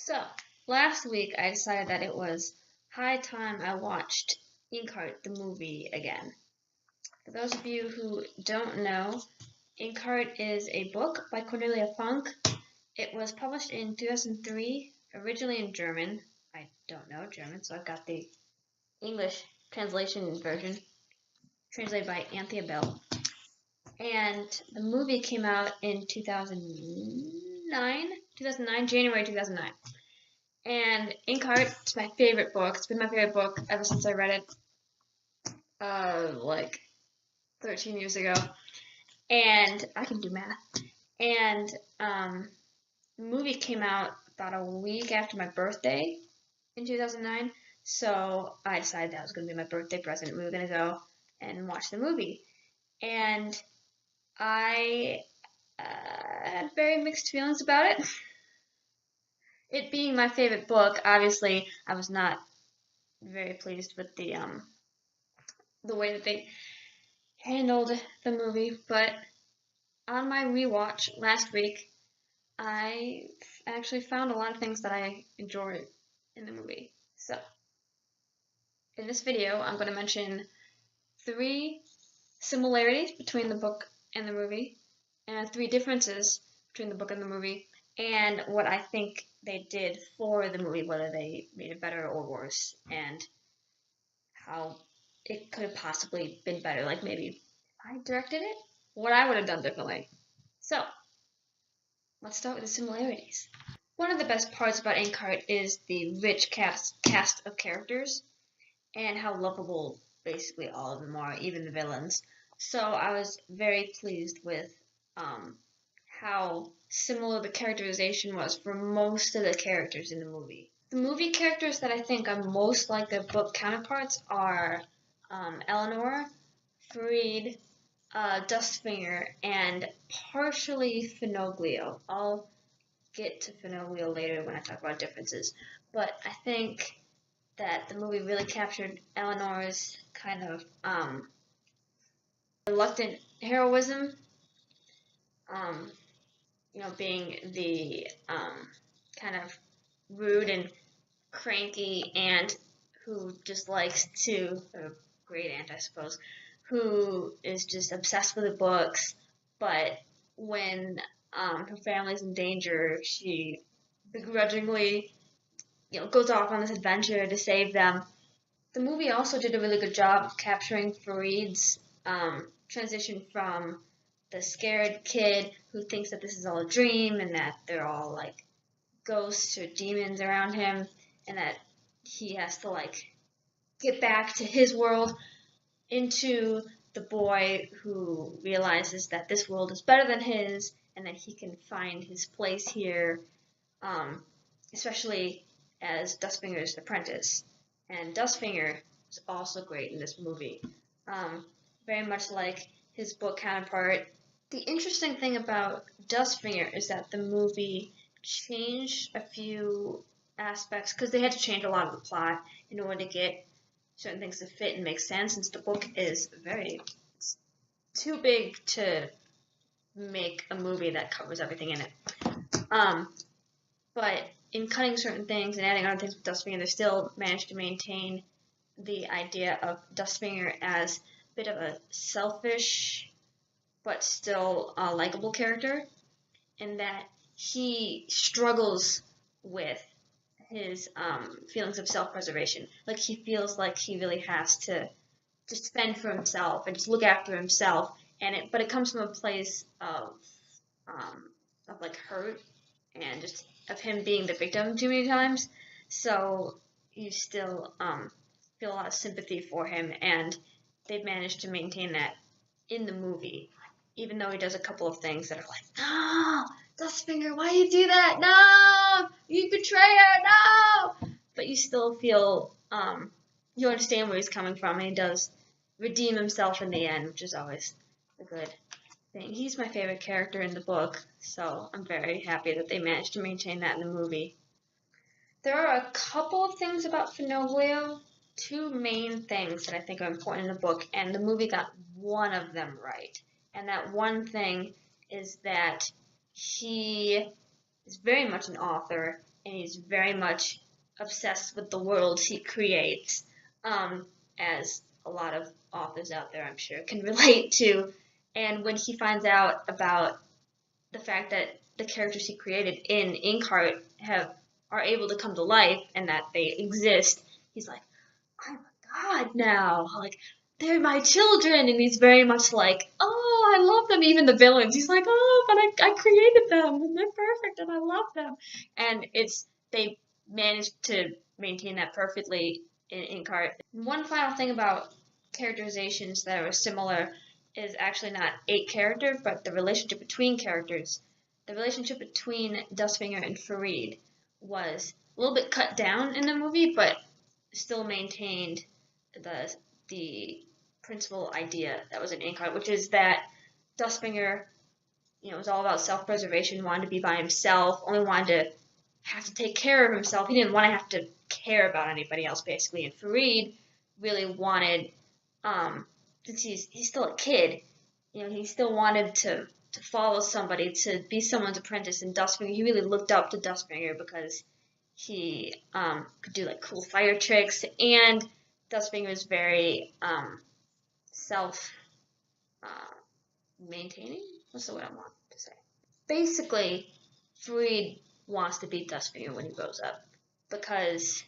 So, last week I decided that it was high time I watched Inkheart, the movie, again. For those of you who don't know, Inkheart is a book by Cornelia Funke. It was published in 2003, originally in German. I don't know German, so I've got the English translation version, translated by Anthea Bell. And the movie came out in 2009, January 2009. And Inkheart is my favorite book. It's been my favorite book ever since I read it, like 13 years ago. And I can do math. And the movie came out about a week after my birthday in 2009. So I decided that was going to be my birthday present. We were going to go and watch the movie. And I had very mixed feelings about it. It being my favorite book, obviously, I was not very pleased with the way that they handled the movie. But on my rewatch last week, I actually found a lot of things that I enjoyed in the movie. So, in this video, I'm going to mention 3 similarities between the book and the movie, and 3 differences between the book and the movie, and what I think they did for the movie, whether they made it better or worse, and how it could have possibly been better. Like maybe if I directed it, what I would have done differently. So, let's start with the similarities. One of the best parts about Inkheart is the rich cast of characters and how lovable basically all of them are, even the villains. So I was very pleased with how similar the characterization was for most of the characters in the movie. The movie characters that I think are most like their book counterparts are Eleanor, Fareed, Dustfinger, and partially Finoglio. I'll get to Finoglio later when I talk about differences, but I think that the movie really captured Eleanor's kind of reluctant heroism, being the kind of rude and cranky aunt who just likes to, or great aunt I suppose, who is just obsessed with the books, but when her family's in danger, she begrudgingly goes off on this adventure to save them. The movie also did a really good job of capturing Fareed's transition from the scared kid who thinks that this is all a dream and that they're all like ghosts or demons around him, and that he has to like get back to his world, into the boy who realizes that this world is better than his and that he can find his place here, especially as Dustfinger's apprentice. And Dustfinger is also great in this movie, very much like his book counterpart. The interesting thing about Dustfinger is that the movie changed a few aspects, because they had to change a lot of the plot in order to get certain things to fit and make sense, since the book is too big to make a movie that covers everything in it. But in cutting certain things and adding other things with Dustfinger, they still managed to maintain the idea of Dustfinger as a bit of a selfish but still likable character, in that he struggles with his feelings of self-preservation. Like, he feels like he really has to just fend for himself and just look after himself, but it comes from a place of like hurt and just of him being the victim too many times. So you still feel a lot of sympathy for him, and they've managed to maintain that in the movie, even though he does a couple of things that are like, no, Dustfinger, why you do that? No, you betrayer, no! But you still feel, you understand where he's coming from, and he does redeem himself in the end, which is always a good thing. He's my favorite character in the book, so I'm very happy that they managed to maintain that in the movie. There are a couple of things about Finoglio, 2 main things that I think are important in the book, and the movie got one of them right. And that one thing is that he is very much an author, and he's very much obsessed with the worlds he creates, as a lot of authors out there, I'm sure, can relate to. And when he finds out about the fact that the characters he created in Inkheart are able to come to life and that they exist, he's like, I'm a god now. Like, they're my children. And he's very much like, oh, I love them. Even the villains. He's like, oh, but I created them and they're perfect and I love them. And they managed to maintain that perfectly in Inkheart. One final thing about characterizations that are similar is actually not a character, but the relationship between characters. The relationship between Dustfinger and Farid was a little bit cut down in the movie, but still maintained the principal idea that was in Inkheart, which is that Dustfinger, was all about self-preservation, wanted to be by himself, only wanted to have to take care of himself. He didn't want to have to care about anybody else, basically. And Farid really wanted, since he's still a kid, he still wanted to follow somebody, to be someone's apprentice. And Dustfinger, he really looked up to Dustfinger because he could do like cool fire tricks, and Dustfinger was very self maintaining. What's the word I want to say? Basically, Farid wants to beat Dustfinger when he grows up because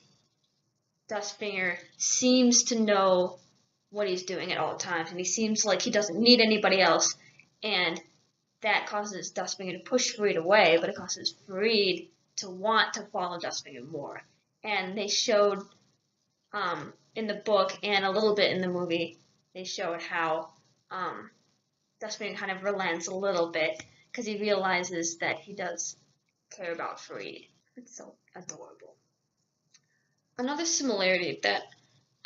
Dustfinger seems to know what he's doing at all times, and he seems like he doesn't need anybody else, and that causes Dustfinger to push Farid away, but it causes Farid to want to follow Dustfinger more. And they showed in the book and a little bit in the movie, they showed how Dustfinger kind of relents a little bit because he realizes that he does care about Farid. It's so adorable. Another similarity that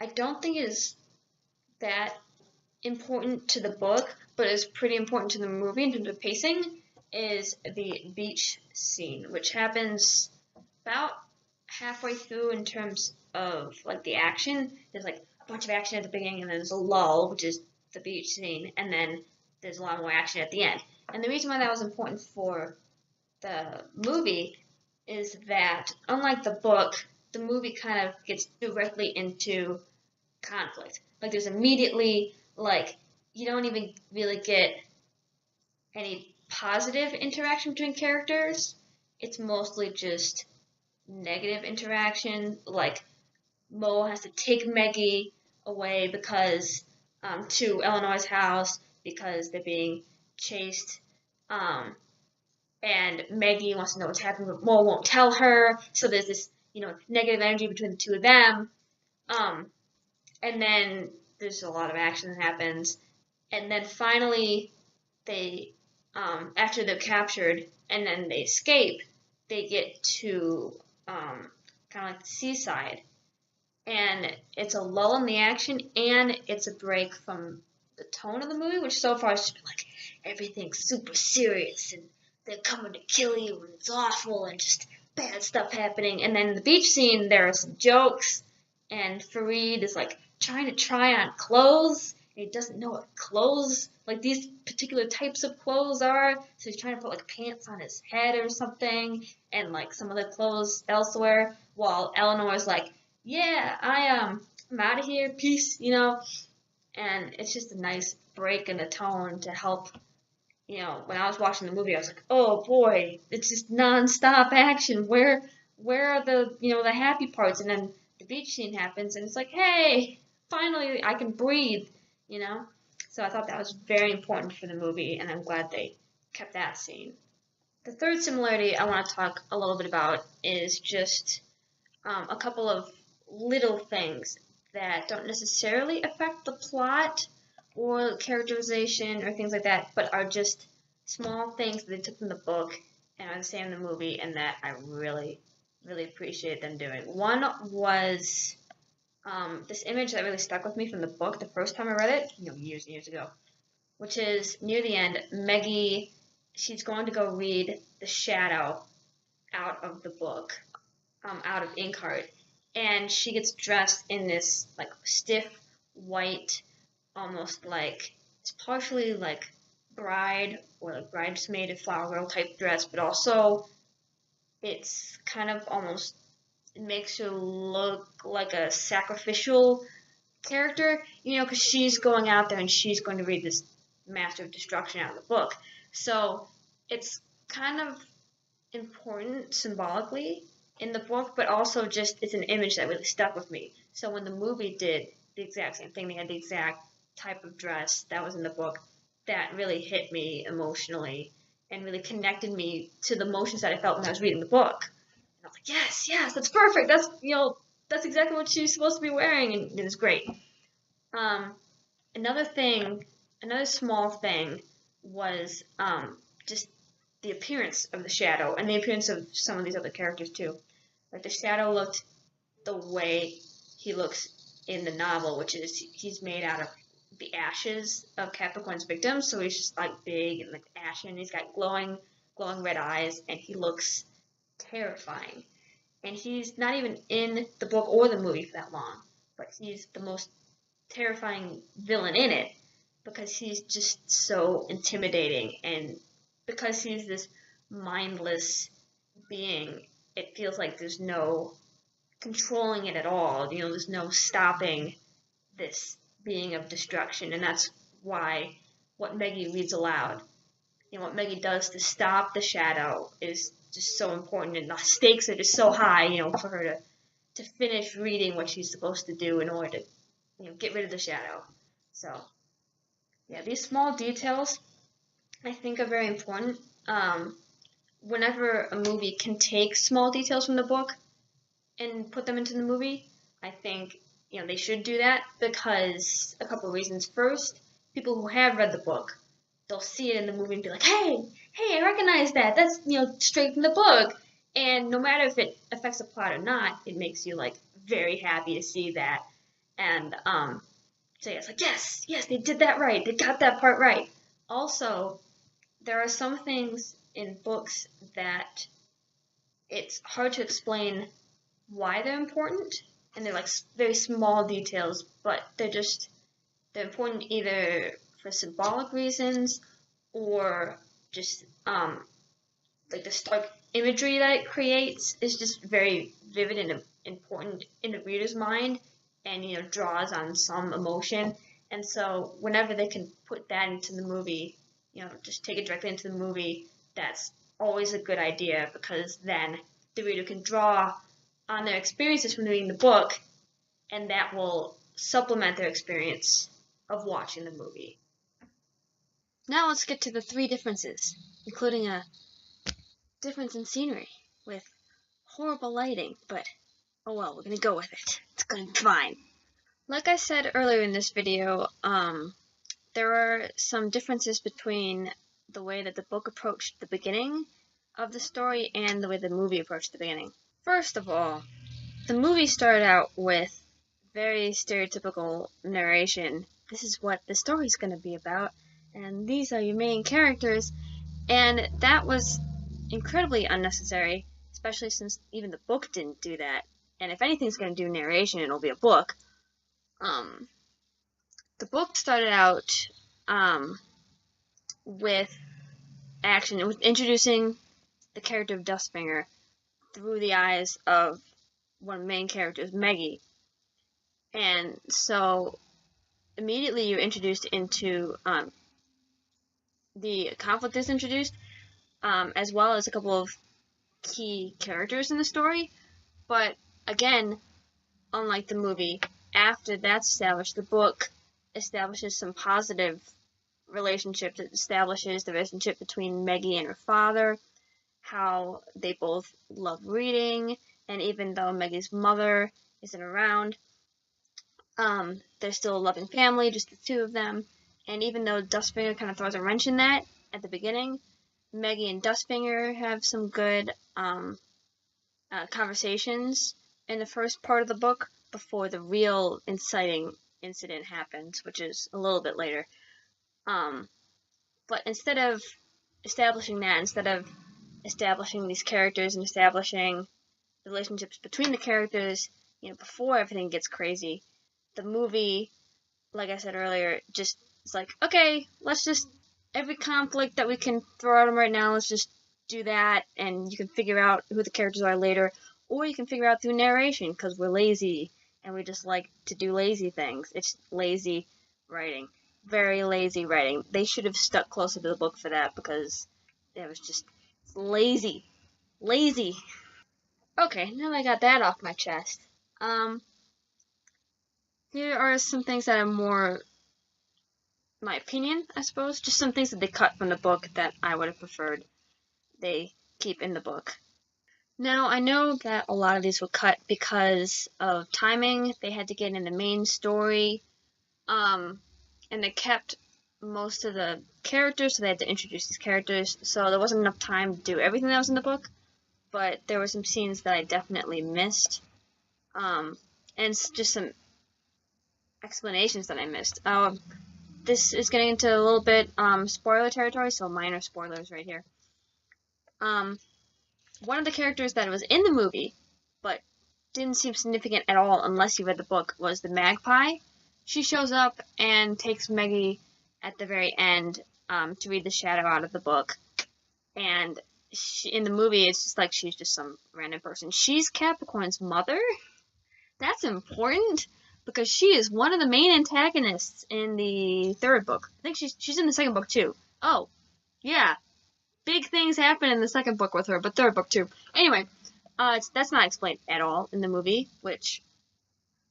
I don't think is that important to the book, but is pretty important to the movie in terms of pacing, is the beach scene, which happens about halfway through in terms of like the action. There's like a bunch of action at the beginning, and then there's a lull, which is the beach scene, and then there's a lot more action at the end. And the reason why that was important for the movie is that, unlike the book, the movie kind of gets directly into conflict. Like, there's immediately, like, you don't even really get any positive interaction between characters. It's mostly just negative interaction. Like, Mo has to take Maggie away because to Illinois' house because they're being chased. And Maggie wants to know what's happening, but Mo won't tell her. So there's this, negative energy between the two of them. And then there's a lot of action that happens. And then finally, they, after they're captured and then they escape, they get to kind of like the seaside. And it's a lull in the action, and it's a break from the tone of the movie, which so far has just been like everything's super serious and they're coming to kill you and it's awful and just bad stuff happening. And then in the beach scene, there are some jokes, and Farid is like trying to try on clothes, and he doesn't know what clothes, like these particular types of clothes are, so he's trying to put like pants on his head or something, and like some of the clothes elsewhere, while Eleanor's like, yeah, I'm out of here, peace, and it's just a nice break in the tone to help, when I was watching the movie, I was like, oh boy, it's just non-stop action, where are the, the happy parts, and then the beach scene happens, and it's like, hey, finally I can breathe, so I thought that was very important for the movie, and I'm glad they kept that scene. The third similarity I want to talk a little bit about is just a couple of little things that don't necessarily affect the plot or characterization or things like that, but are just small things that they took from the book and are the same in the movie, and that I really, really appreciate them doing. One was this image that really stuck with me from the book the first time I read it, years and years ago, which is near the end, Maggie, she's going to go read The Shadow out of the book, out of Inkheart, and she gets dressed in this like stiff white, almost like it's partially like bride or like bridesmaid and flower girl type dress, but also it's kind of almost, it makes her look like a sacrificial character, because she's going out there and she's going to read this Master of Destruction out of the book. So it's kind of important symbolically in the book, but also just it's an image that really stuck with me. So when the movie did the exact same thing, they had the exact type of dress that was in the book, that really hit me emotionally and really connected me to the emotions that I felt when I was reading the book. And I was like, yes, that's perfect. That's exactly what she's supposed to be wearing, and it was great. Um, another small thing was just the appearance of the Shadow and the appearance of some of these other characters too. Like the Shadow looked the way he looks in the novel, which is he's made out of the ashes of Capricorn's victims, so he's just like big and like ashen. He's got glowing red eyes, and he looks terrifying. And he's not even in the book or the movie for that long, but he's the most terrifying villain in it because he's just so intimidating, and because he's this mindless being, it feels like there's no controlling it at all. There's no stopping this being of destruction, and that's why what Meggie reads aloud, what Meggie does to stop the Shadow is just so important, and the stakes are just so high, for her to finish reading what she's supposed to do in order to, get rid of the Shadow. So, yeah, these small details I think are very important. Whenever a movie can take small details from the book and put them into the movie, I think they should do that because a couple of reasons. First, people who have read the book, they'll see it in the movie and be like, hey, I recognize that. That's straight from the book. And no matter if it affects the plot or not, it makes you like very happy to see that. And so yeah, it's like yes, they did that right. They got that part right. Also, there are some things in books that it's hard to explain why they're important, and they're like very small details, but they're important either for symbolic reasons or just like the stark imagery that it creates is just very vivid and important in the reader's mind, and draws on some emotion. And so whenever they can put that into the movie, just take it directly into the movie, that's always a good idea, because then the reader can draw on their experiences from reading the book, and that will supplement their experience of watching the movie. Now let's get to the 3 differences, including a difference in scenery with horrible lighting, but oh well, we're gonna go with it. It's gonna be fine. Like I said earlier in this video, there are some differences between the way that the book approached the beginning of the story and the way the movie approached the beginning. First of all, the movie started out with very stereotypical narration. This is what the story's going to be about, and these are your main characters, and that was incredibly unnecessary, especially since even the book didn't do that. And if anything's going to do narration, it'll be a book. The book started out with action. It was introducing the character of Dustfinger through the eyes of one of the main characters, Meggie. And so immediately you're introduced into the conflict is introduced, as well as a couple of key characters in the story. But again, unlike the movie, after that's established, the book establishes some positive relationships. It establishes the relationship between Meggie and her father, how they both love reading, and even though Maggie's mother isn't around, they're still a loving family, just the two of them. And even though Dustfinger kind of throws a wrench in that at the beginning, Meggie and Dustfinger have some good conversations in the first part of the book before the real inciting incident happens, which is a little bit later. But instead of establishing these characters and establishing the relationships between the characters, before everything gets crazy, the movie, like I said earlier, just it's like, okay, let's just every conflict that we can throw at them right now, let's just do that, and you can figure out who the characters are later, or you can figure out through narration, because we're lazy, and we just like to do lazy things. It's lazy writing. Very lazy writing. They should have stuck closer to the book for that, because it was just lazy. Lazy. Okay, now that I got that off my chest, here are some things that are more my opinion, I suppose. Just some things that they cut from the book that I would have preferred they keep in the book. Now, I know that a lot of these were cut because of timing. They had to get in the main story, and they kept most of the characters, so they had to introduce these characters, so there wasn't enough time to do everything that was in the book, but there were some scenes that I definitely missed, and just some explanations that I missed. This is getting into a little bit spoiler territory, so minor spoilers right here. One of the characters that was in the movie, but didn't seem significant at all unless you read the book, was the magpie. She shows up and takes Maggie at the very end to read the shadow out of the book. And in the movie, it's just like she's just some random person. She's Capricorn's mother. That's important because she is one of the main antagonists in the third book. I think she's in the second book too. Oh, yeah. Big things happen in the second book with her, but third book too. Anyway, that's not explained at all in the movie, which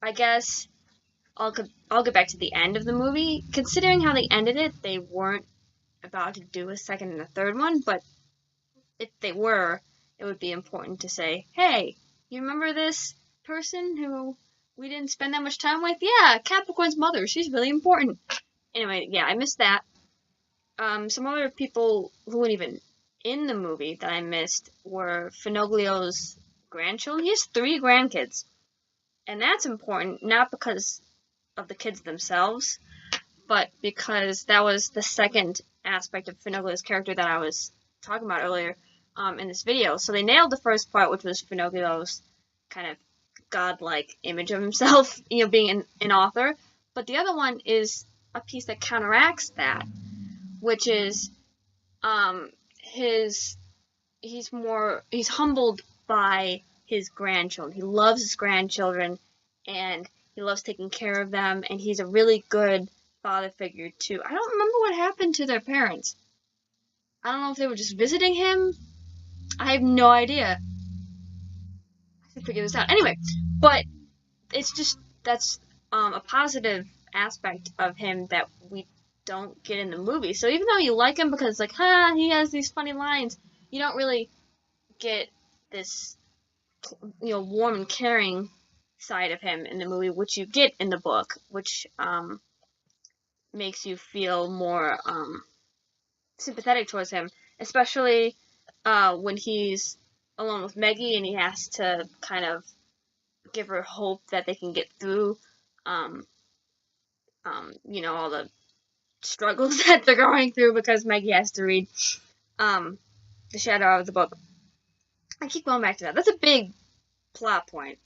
I guess I'll get back to the end of the movie. Considering how they ended it, they weren't about to do a second and a third one, but if they were, it would be important to say, hey, you remember this person who we didn't spend that much time with? Yeah, Capricorn's mother. She's really important. Anyway, yeah, I missed that. Some other people who weren't even in the movie that I missed were Finoglio's grandchildren. He has 3 grandkids. And that's important, not because of the kids themselves, but because that was the second aspect of Finoglio's character that I was talking about earlier in this video. So they nailed the first part, which was Finoglio's kind of godlike image of himself, being an author. But the other one is a piece that counteracts that, which is he's humbled by his grandchildren. He loves his grandchildren, and he loves taking care of them, and he's a really good father figure too. I don't remember what happened to their parents. I don't know if they were just visiting him. I have no idea. I can figure this out. Anyway, but it's just, that's a positive aspect of him that we don't get in the movie. So even though you like him because, like, he has these funny lines, you don't really get this, warm and caring side of him in the movie, which you get in the book, which makes you feel more sympathetic towards him, especially when he's alone with Maggie and he has to kind of give her hope that they can get through, all the struggles that they're going through because Maggie has to read the shadow out of the book. I keep going back to that. That's a big plot point.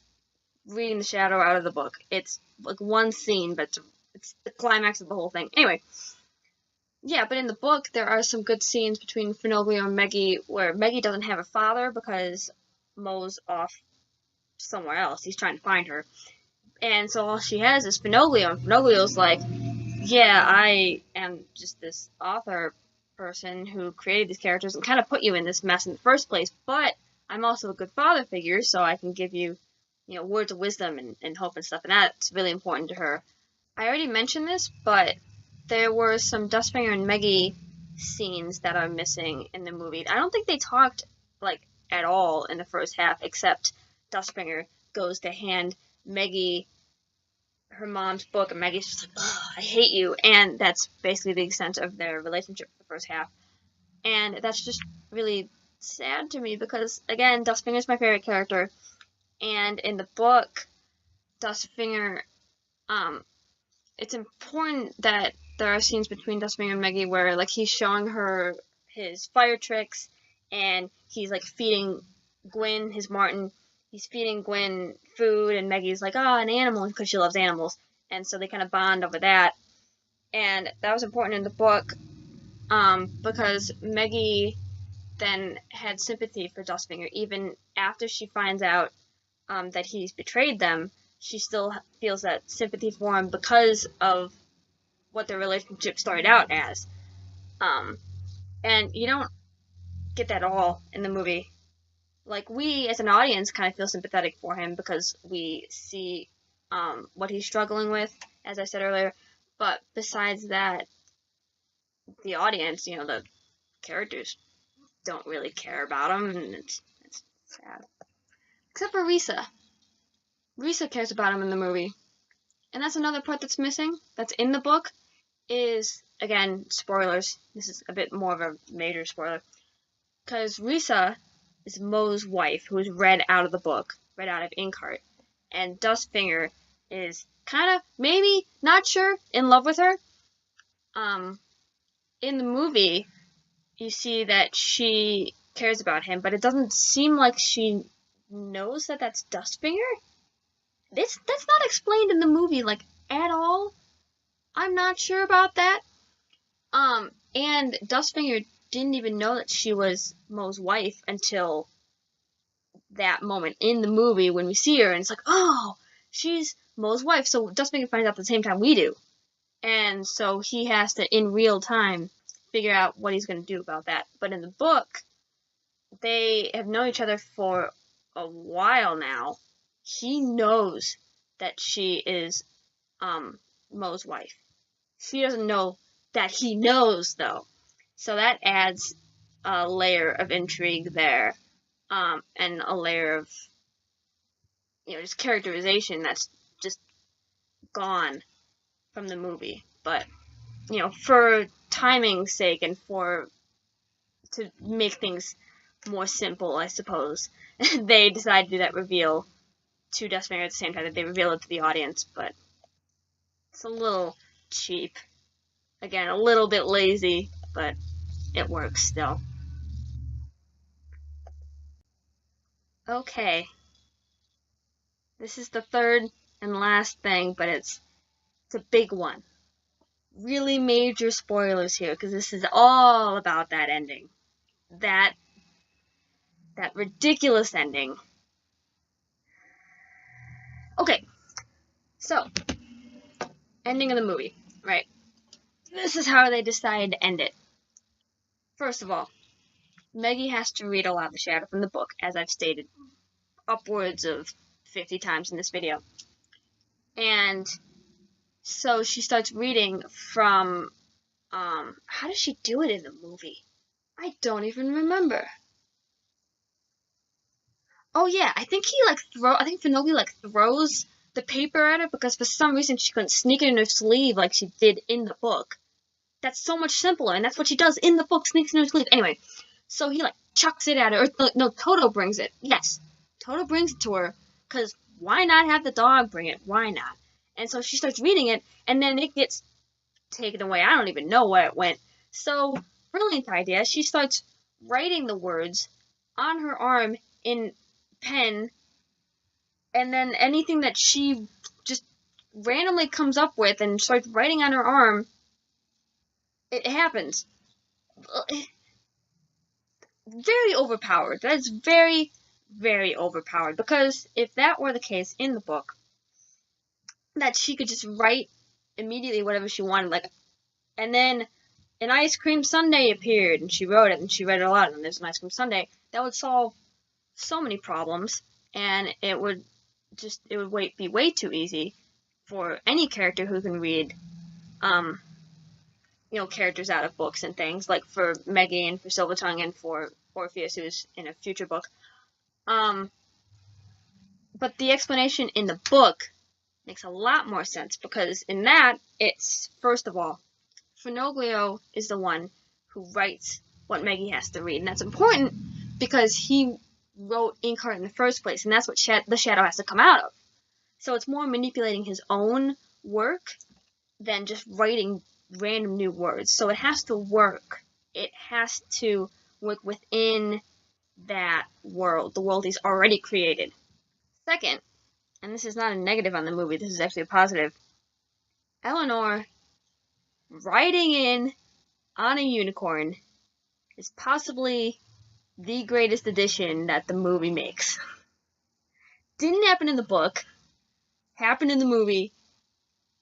Reading the shadow out of the book. It's like one scene, but it's the climax of the whole thing. Anyway, yeah, but in the book there are some good scenes between Finoglio and Maggie where Maggie doesn't have a father because Mo's off somewhere else. He's trying to find her. And so all she has is Finoglio, and Finoglio's like, yeah, I am just this author person who created these characters and kind of put you in this mess in the first place, but I'm also a good father figure, so I can give you, words of wisdom and hope and stuff, and that's really important to her. I already mentioned this, but there were some Dustfinger and Maggie scenes that are missing in the movie. I don't think they talked, at all in the first half, except Dustfinger goes to hand Maggie her mom's book, and Maggie's just like, oh, I hate you, and that's basically the extent of their relationship for the first half. And that's just really sad to me because, again, Dustfinger's my favorite character, and in the book, Dustfinger, it's important that there are scenes between Dustfinger and Maggie where, he's showing her his fire tricks, and he's, feeding Gwyn, his Martin, he's feeding Gwyn food, and Maggie's like, oh, an animal, because she loves animals, and so they kind of bond over that, and that was important in the book, because Maggie then had sympathy for Dustfinger. Even after she finds out that he's betrayed them, she still feels that sympathy for him because of what their relationship started out as. And you don't get that all in the movie. Like, we as an audience kind of feel sympathetic for him because we see what he's struggling with, as I said earlier. But besides that, the audience, the characters don't really care about him, and it's sad. Except for Risa. Risa cares about him in the movie. And that's another part that's missing, that's in the book, is, again, spoilers. This is a bit more of a major spoiler. Because Risa is Moe's wife, who is read out of the book, read out of Inkheart. And Dustfinger is kind of, maybe, not sure, in love with her. In the movie, you see that she cares about him, but it doesn't seem like she knows that that's Dustfinger. That's not explained in the movie, like, at all. I'm not sure about that. And Dustfinger didn't even know that she was Moe's wife until that moment in the movie when we see her, and it's like, oh, she's Moe's wife. So Dustfinger finds out at the same time we do. And so he has to, in real time, figure out what he's going to do about that. But in the book, they have known each other for a while now. He knows that she is Moe's wife. She doesn't know that he knows, though. So that adds a layer of intrigue there, and a layer of, just characterization that's just gone from the movie. But, for timing's sake and to make things more simple, I suppose, they decided to do that reveal to Dustfinger at the same time that they reveal it to the audience, but it's a little cheap. Again, a little bit lazy, but it works still. Okay. This is the third and last thing, but it's a big one. Really major spoilers here, because this is all about that ending. That ridiculous ending. Okay, so, ending of the movie, right? This is how they decided to end it. First of all, Maggie has to read aloud the shadow from the book, as I've stated upwards of 50 times in this video. And so she starts reading from, how does she do it in the movie? I don't even remember. Oh yeah, I think Finoki throws the paper at her because for some reason she couldn't sneak it in her sleeve like she did in the book. That's so much simpler, and that's what she does in the book, sneaks in her sleeve. Anyway, so he chucks it at her, or no, Toto brings it. Yes, Toto brings it to her, because why not have the dog bring it? Why not? And so she starts reading it, and then it gets taken away. I don't even know where it went. So, brilliant idea. She starts writing the words on her arm in pen, and then anything that she just randomly comes up with and starts writing on her arm, it happens. Very overpowered. That is very, very overpowered. Because if that were the case in the book, that she could just write immediately whatever she wanted, and then an ice cream sundae appeared, and she wrote it, and she read it aloud, and there's an ice cream sundae, that would solve so many problems, and it would be way too easy for any character who can read, characters out of books and things, like for Maggie and for Silvertongue and for Orpheus, who's in a future book. But the explanation in the book makes a lot more sense, because in that, it's, first of all, Finoglio is the one who writes what Maggie has to read, and that's important because he wrote Inkheart in the first place, and that's what the shadow has to come out of. So it's more manipulating his own work than just writing random new words. So it has to work. It has to work within that world, the world he's already created. Second, and this is not a negative on the movie, this is actually a positive, Eleanor riding in on a unicorn is possibly the greatest addition that the movie makes. Didn't happen in the book, happened in the movie,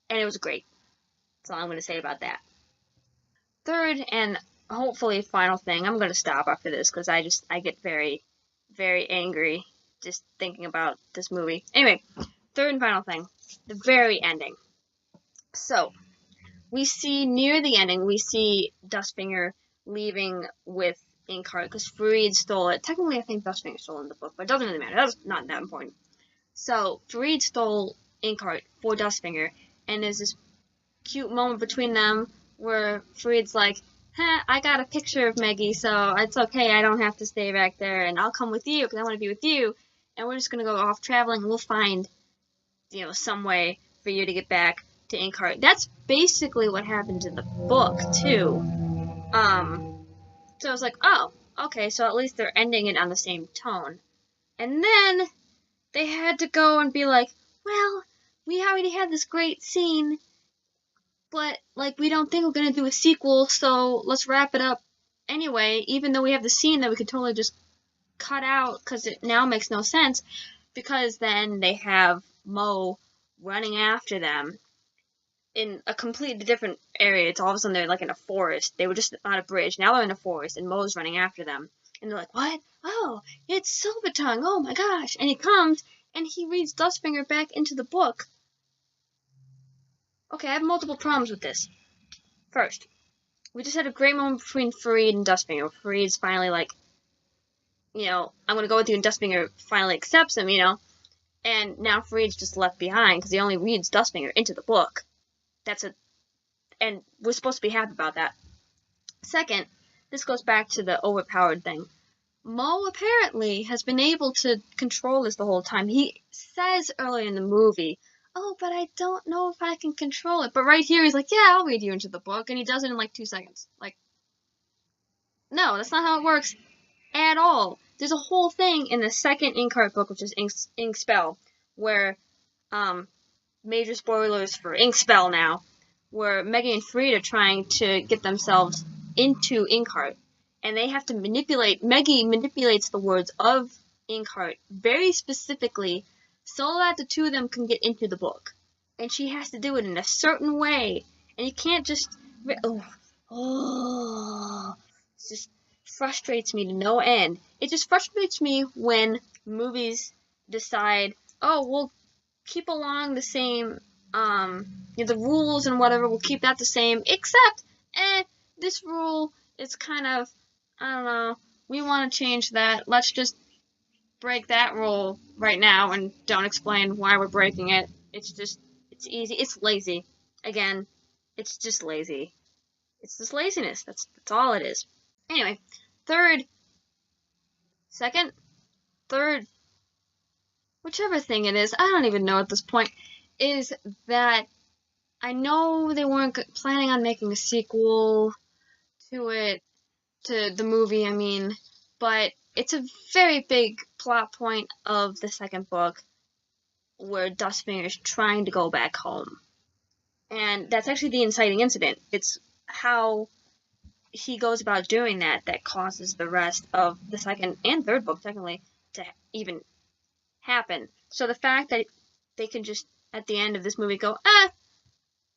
and it was great. That's all I'm going to say about that. Third and hopefully final thing, I'm going to stop after this because I get very, very angry just thinking about this movie. Anyway, third and final thing, the very ending. So, we see near the ending, we see Dustfinger leaving with Inkheart because Farid stole it. Technically, I think Dustfinger stole it in the book, but it doesn't really matter. That's not that important. So, Farid stole Inkheart for Dustfinger, and there's this cute moment between them where Farid's like, I got a picture of Maggie, so it's okay, I don't have to stay back there, and I'll come with you because I want to be with you, and we're just going to go off traveling, and we'll find, some way for you to get back to Inkheart. That's basically what happens in the book, too. So I was like, oh, okay, so at least they're ending it on the same tone. And then they had to go and be like, well, we already had this great scene, but, we don't think we're going to do a sequel, so let's wrap it up anyway, even though we have the scene that we could totally just cut out, because it now makes no sense, because then they have Mo running after them in a completely different area. It's all of a sudden they're, in a forest. They were just on a bridge. Now they're in a forest, and Mo's running after them. And they're like, what? Oh, it's Silver Tongue. Oh, my gosh. And he comes, and he reads Dustfinger back into the book. Okay, I have multiple problems with this. First, we just had a great moment between Farid and Dustfinger. Farid's finally like, I'm going to go with you, and Dustfinger finally accepts him, And now Farid's just left behind because he only reads Dustfinger into the book. And we're supposed to be happy about that. Second, this goes back to the overpowered thing. Mo apparently has been able to control this the whole time. He says earlier in the movie, oh, but I don't know if I can control it. But right here, he's like, yeah, I'll read you into the book. And he does it in 2 seconds. No, that's not how it works at all. There's a whole thing in the second Inkheart book, which is Inkspell, where, major spoilers for Inkspell now, where Maggie and Farid are trying to get themselves into Inkheart. And they have to Maggie manipulates the words of Inkheart very specifically so that the two of them can get into the book. And she has to do it in a certain way. And you can't just... it just frustrates me to no end. It just frustrates me when movies decide, oh, we'll keep along the same, the rules and whatever, we'll keep that the same, except, this rule is kind of, I don't know, we want to change that, let's just break that rule right now and don't explain why we're breaking it. It's easy, it's lazy. Again, it's just lazy. It's just laziness, that's all it is. Anyway, third, whichever thing it is, I don't even know at this point, is that I know they weren't planning on making a sequel to the movie, I mean, but it's a very big plot point of the second book where Dustfinger is trying to go back home. And that's actually the inciting incident. It's how he goes about doing that causes the rest of the second and third book, technically, to even happen. So the fact that they can just, at the end of this movie, go,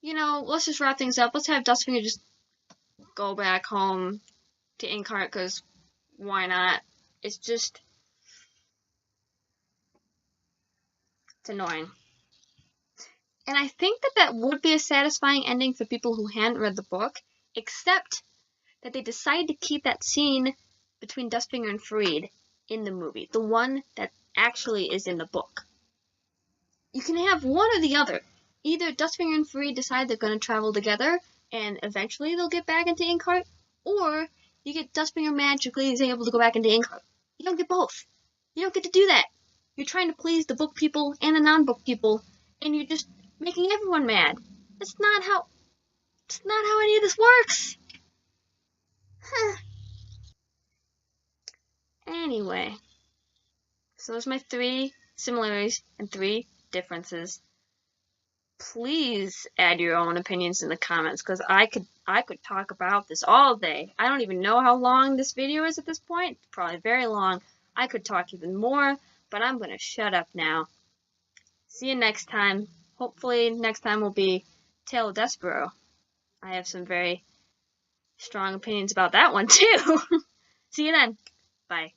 let's just wrap things up. Let's have Dustfinger just go back home to Inkheart, because why not? It's annoying. And I think that would be a satisfying ending for people who hadn't read the book, except that they decided to keep that scene between Dustfinger and Farid in the movie, the one that actually is in the book. You can have one or the other. Either Dustfinger and Farid decide they're going to travel together, and eventually they'll get back into Inkheart, or you get Dustfinger magically is able to go back into Inkheart. You don't get both. You don't get to do that. You're trying to please the book people and the non-book people, and you're just making everyone mad. That's not how any of this works. Anyway, so those are my 3 similarities and 3 differences. Please add your own opinions in the comments, because I could I could talk about this all day. I don't even know how long this video is at this point. It's probably very long. I could talk even more, but I'm going to shut up now. See you next time. Hopefully next time will be Tale of Despero. I have some very strong opinions about that one too. See you then. Bye.